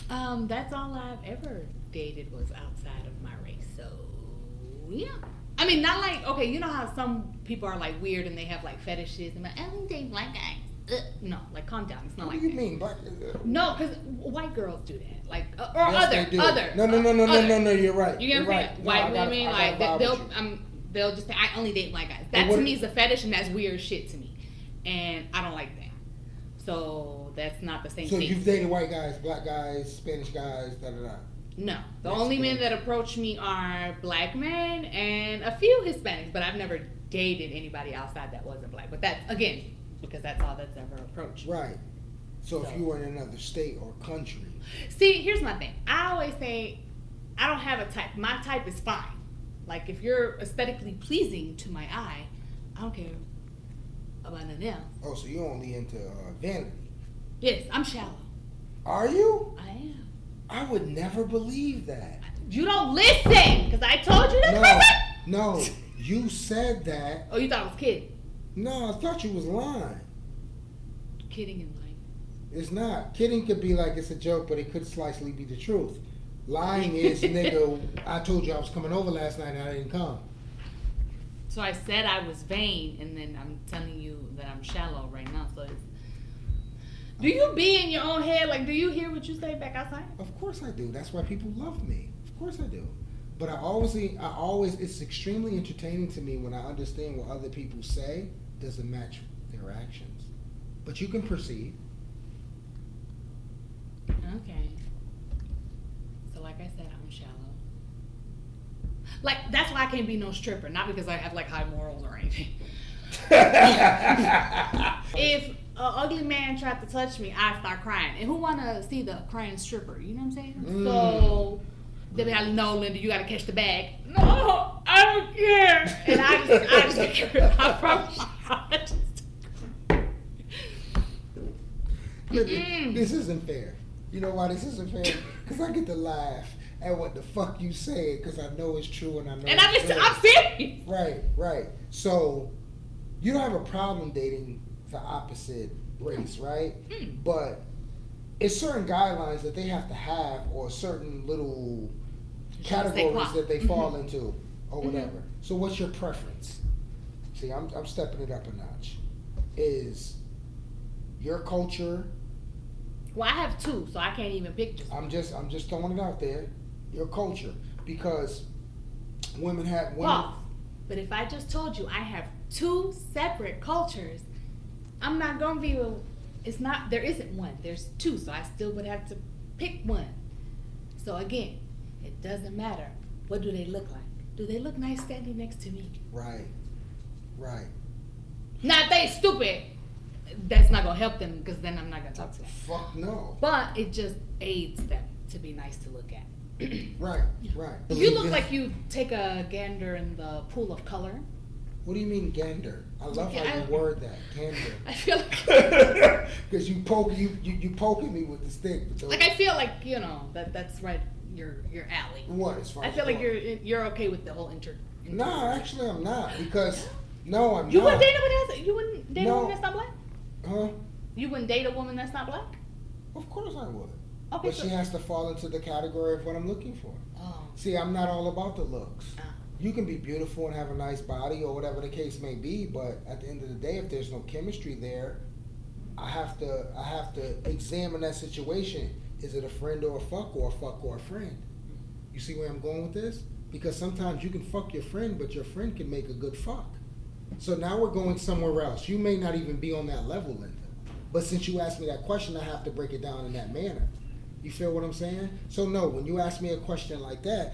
That's all I've ever dated was outside of my race. So yeah. I mean, not like okay. You know how some people are like weird and they have like fetishes and like I don't date black guys. No, like calm down. It's not What like do you that. mean, black? No, because white girls do that. Like or Yes, they do. other. No. You're right. You get You're what I'm right. saying? No, White I gotta- women, I like gotta vibe with you. they'll just say, I only date black guys. That what- to me is a fetish, and that's weird shit to me, and I don't like that. So that's not the same So thing. you've dated white guys, black guys, Spanish guys, da da da. No, the That's only men good. that approach me are black men and a few Hispanics, but I've never dated anybody outside that wasn't black. But that's again because that's all that's ever approached. Right. So if So. you were in another state or country, See, here's my thing. I always say I don't have a type. My type is fine. Like if you're aesthetically pleasing to my eye, I don't care about nothing else. oh, so you're only into vanity. Yes, I'm shallow. Are you? I am. I would never believe that. You don't listen, because I told you to No, listen. no. You said that. Oh, you thought I was kidding. No, I thought you was lying. Kidding and lying. It's not. Kidding could be like it's a joke, but it could slightly be the truth. Lying is, nigga, I told you I was coming over last night and I didn't come. So I said I was vain, and then I'm telling you that I'm shallow right now. So it's, do you be in your own head? Like, do you hear what you say back outside? Of course I do. That's why people love me. Of course I do. But I always, it's extremely entertaining to me when I understand what other people say doesn't match their actions. But you can proceed. Okay. So like I said, I'm shallow. Like, that's why I can't be no stripper. Not because I have, like, high morals or anything. If an ugly man tried to touch me, I'd start crying. And who want to see the crying stripper? You know what I'm saying? So they be like, no, Linda, you got to catch the bag. No, I don't care. And I just I promise you, I just Look, this isn't fair. You know why this isn't fair? Because I get to laugh at what the fuck you said because I know it's true and I know and it's real. I'm serious. Right. So you don't have a problem dating the opposite race, right? But it's certain guidelines that they have to have or certain little categories that they fall into or whatever. So what's your preference? See, I'm stepping it up a notch. Is your culture? Well, I have two, so I can't even pick just one. I'm just throwing it out there. Your culture, because women have women. Pause. But if I just told you I have two separate cultures, I'm not gonna be. It's not. There isn't one. There's two, so I still would have to pick one. So again, it doesn't matter. What do they look like? Do they look nice standing next to me? Right. Now, if they stupid, that's not gonna help them because then I'm not gonna talk to them. Fuck no. But it just aids them to be nice to look at. Right. You look like you take a gander in the pool of color. What do you mean gander? I love Yeah, how you word that, gander. I feel like, Because you poking me with the stick. like I feel like that's right your alley. What as far I as feel like what? you're okay with the whole No, actually I'm not because no, I'm You not. wouldn't date a No. woman that's not black? Huh? You wouldn't date a woman that's not black? Of course I would. Okay, But she has to fall into the category of what I'm looking for. Oh. See, I'm not all about the looks. Ah. You can be beautiful and have a nice body or whatever the case may be, but at the end of the day, if there's no chemistry there, I have to examine that situation. Is it a friend or a fuck or a friend? You see where I'm going with this? Because sometimes you can fuck your friend, but your friend can make a good fuck. So now we're going somewhere else. You may not even be on that level, Linda. But since you asked me that question, I have to break it down in that manner. You feel what I'm saying? So no, when you ask me a question like that,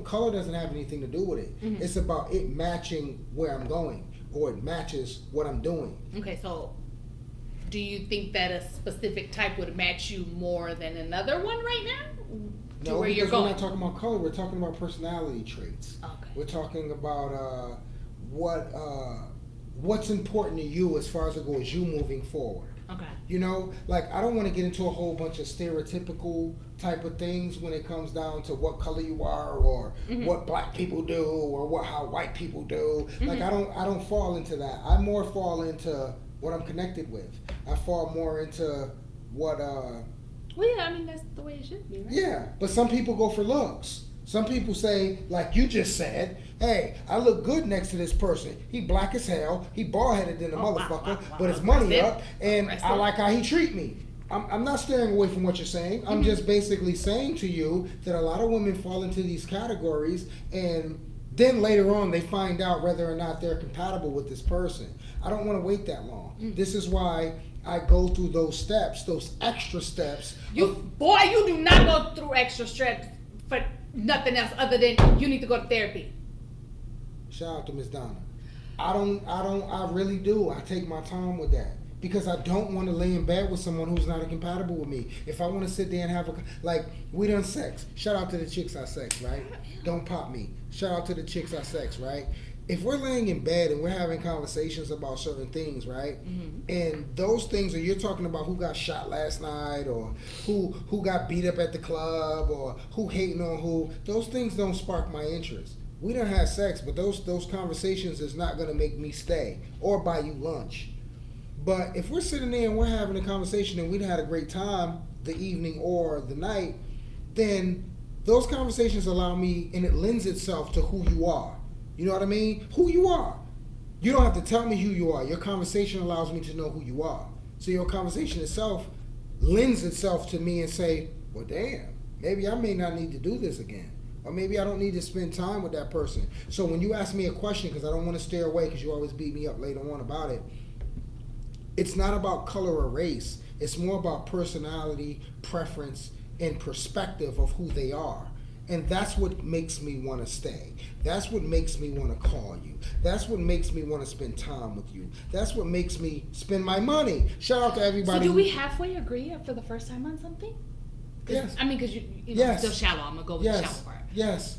color doesn't have anything to do with it. Mm-hmm. It's about it matching where I'm going, or it matches what I'm doing. Okay, so do you think that a specific type would match you more than another one right now? To No, where you're because going? we're not talking about color. We're talking about personality traits. Okay. We're talking about what's important to you as far as it goes, you moving forward. Okay. You know, like I don't want to get into a whole bunch of stereotypical type of things when it comes down to what color you are or what black people do or how white people do. Like I don't fall into that. I more fall into what I'm connected with. I fall more into what Well, yeah, I mean, that's the way it should be, right? Yeah, but some people go for looks. Some people say, like you just said, hey, I look good next to this person. He black as hell. He bald-headed than a motherfucker, but his money up, and I like how he treat me. I'm not steering away from what you're saying. I'm just basically saying to you that a lot of women fall into these categories, and then later on they find out whether or not they're compatible with this person. I don't want to wait that long. This is why I go through those steps, those extra steps. You do not go through extra steps for nothing else other than you need to go to therapy. Shout out to Miss Donna. I really do. I take my time with that. Because I don't want to lay in bed with someone who's not compatible with me. If I want to sit there and have we done sex. Shout out to the chicks I sex, right? Don't pop me. Shout out to the chicks I sex, right? If we're laying in bed and we're having conversations about certain things, right? And those things, or you're talking about who got shot last night, or who got beat up at the club, or who hating on who, those things don't spark my interest. We don't have sex, but those conversations is not gonna make me stay or buy you lunch. But if we're sitting there and we're having a conversation and we'd had a great time the evening or the night, then those conversations allow me, and it lends itself to who you are. You know what I mean? Who you are. You don't have to tell me who you are. Your conversation allows me to know who you are. So your conversation itself lends itself to me and say, well, damn, maybe I may not need to do this again. Or maybe I don't need to spend time with that person. So when you ask me a question, because I don't want to stay away because you always beat me up later on about it, it's not about color or race. It's more about personality, preference, and perspective of who they are. And that's what makes me want to stay. That's what makes me want to call you. That's what makes me want to spend time with you. That's what makes me spend my money. Shout out to everybody. So do we halfway agree for the first time on something? Yes. I mean, because you know, it's still shallow. I'm going to go with the shallow part. Yes.